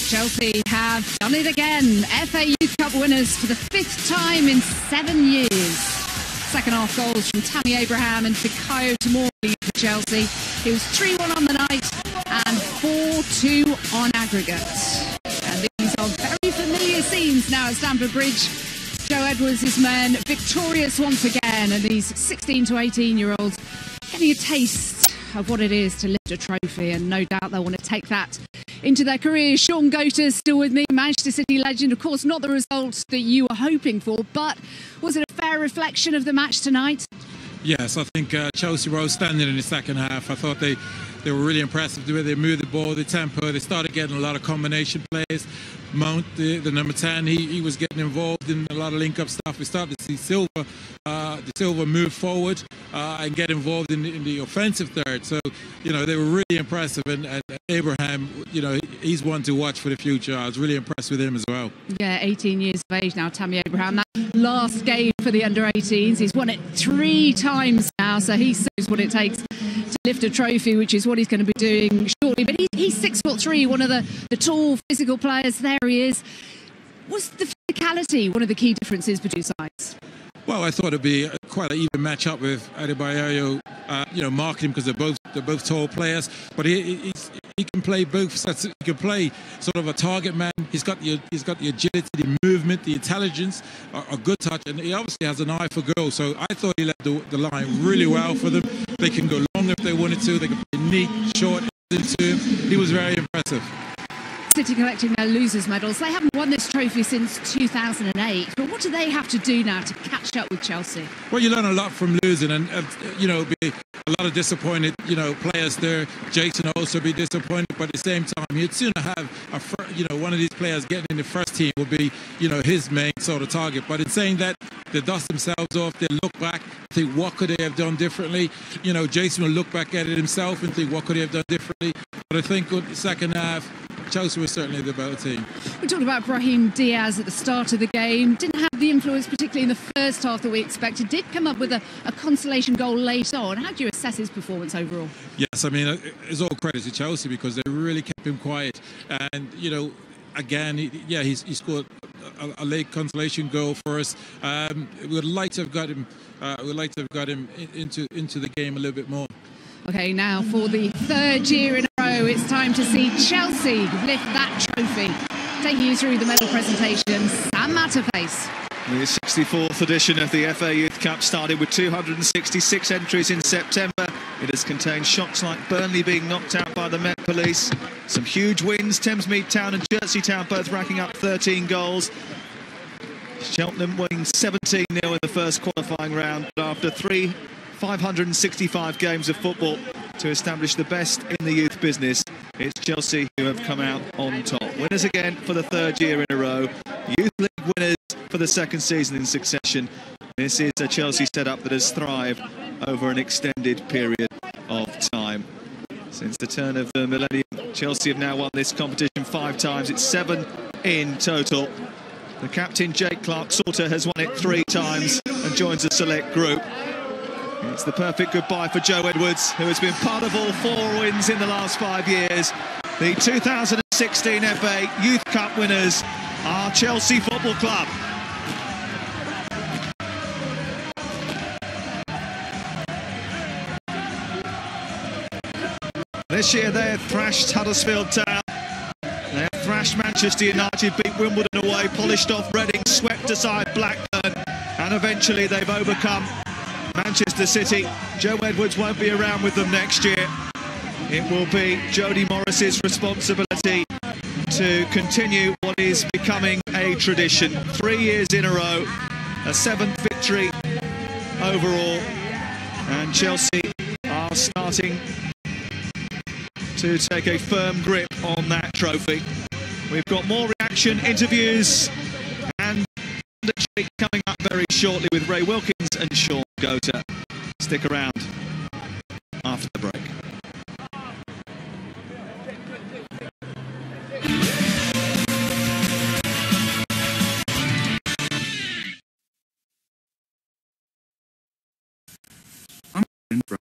Chelsea have done it again. FA Youth Cup winners for the 5th time in 7 years. Second half goals from Tammy Abraham and Fikayo Tomori for Chelsea. It was 3-1 on the night and 4-2 on aggregate. And these are very familiar scenes now at Stamford Bridge. Joe Edwards' men victorious once again, and these 16 to 18-year-olds getting a taste of what it is to lift a trophy, and no doubt they'll want to take that into their careers. Sean Goater's still with me, Manchester City legend. Of course, not the result that you were hoping for, but was it a fair reflection of the match tonight? Yes, I think Chelsea were outstanding in the second half. I thought they were really impressive the way they moved the ball, the tempo. They started getting a lot of combination plays. Mount, the number 10, he was getting involved in a lot of link-up stuff. We started to see Silva move forward and get involved in the offensive third. So, you know, they were really impressive. And Abraham, you know, he's one to watch for the future. I was really impressed with him as well. Yeah, 18 years of age now, Tammy Abraham. That last game for the under-18s, he's won it 3 times now, so he knows what it takes to lift a trophy, which is what he's going to be doing shortly. But he's 6'3", one of the tall physical players. There he is. Was the physicality one of the key differences between sides? Well, I thought it'd be quite an even match-up with Adebayo, you know, marking him because they're both tall players. But he can play both sides. He can play sort of a target man. He's got the agility, the movement, the intelligence, a good touch, and he obviously has an eye for goal. So I thought he led the line really well for them. They can go long if they wanted to. They can play neat, short into him. He was very impressive. City collecting their losers' medals. They haven't won this trophy since 2008. But what do they have to do now to catch up with Chelsea? Well, you learn a lot from losing, and you know, be a lot of disappointed, you know, players there. Jason also be disappointed, but at the same time, you'd sooner have one of these players getting in the first team will be, you know, his main sort of target. But in saying that, they dust themselves off. They look back, think what could they have done differently. You know, Jason will look back at it himself and think what could he have done differently. But I think with the second half, Chelsea was certainly the better team. We talked about Brahim Diaz at the start of the game. Didn't have the influence, particularly in the first half, that we expected. Did come up with a consolation goal late on. How do you assess his performance overall? Yes, I mean, it's all credit to Chelsea because they really kept him quiet. And, you know, again, he scored a late consolation goal for us. We would like to have got him. Into the game a little bit more. Okay, now for the 3rd year in a row, it's time to see Chelsea lift that trophy. Taking you through the medal presentation, Sam Matterface. The 64th edition of the FA Youth Cup started with 266 entries in September. It has contained shocks like Burnley being knocked out by the Met Police. Some huge wins, Thamesmead Town and Chertsey Town both racking up 13 goals. Cheltenham winning 17-0 in the first qualifying round, but after 565 games of football to establish the best in the youth business, it's Chelsea who have come out on top. Winners again for the 3rd year in a row. Youth League winners for the 2nd season in succession. This is a Chelsea setup that has thrived over an extended period of time. Since the turn of the millennium, Chelsea have now won this competition 5 times. It's 7 in total. The captain, Jake Clarke-Salter, has won it 3 times and joins a select group. It's the perfect goodbye for Joe Edwards, who has been part of all 4 wins in the last 5 years. The 2016 FA Youth Cup winners are Chelsea Football Club. This year they have thrashed Huddersfield Town. They have thrashed Manchester United, beat Wimbledon away, polished off Reading, swept aside Blackburn, and eventually they've overcome Manchester City. Joe Edwards won't be around with them next year. It will be Jody Morris's responsibility to continue what is becoming a tradition. 3 years in a row, a 7th victory overall, and Chelsea are starting to take a firm grip on that trophy. We've got more reaction, interviews, and coming up very shortly with Ray Wilkins and Sean Goater. Stick around after the break.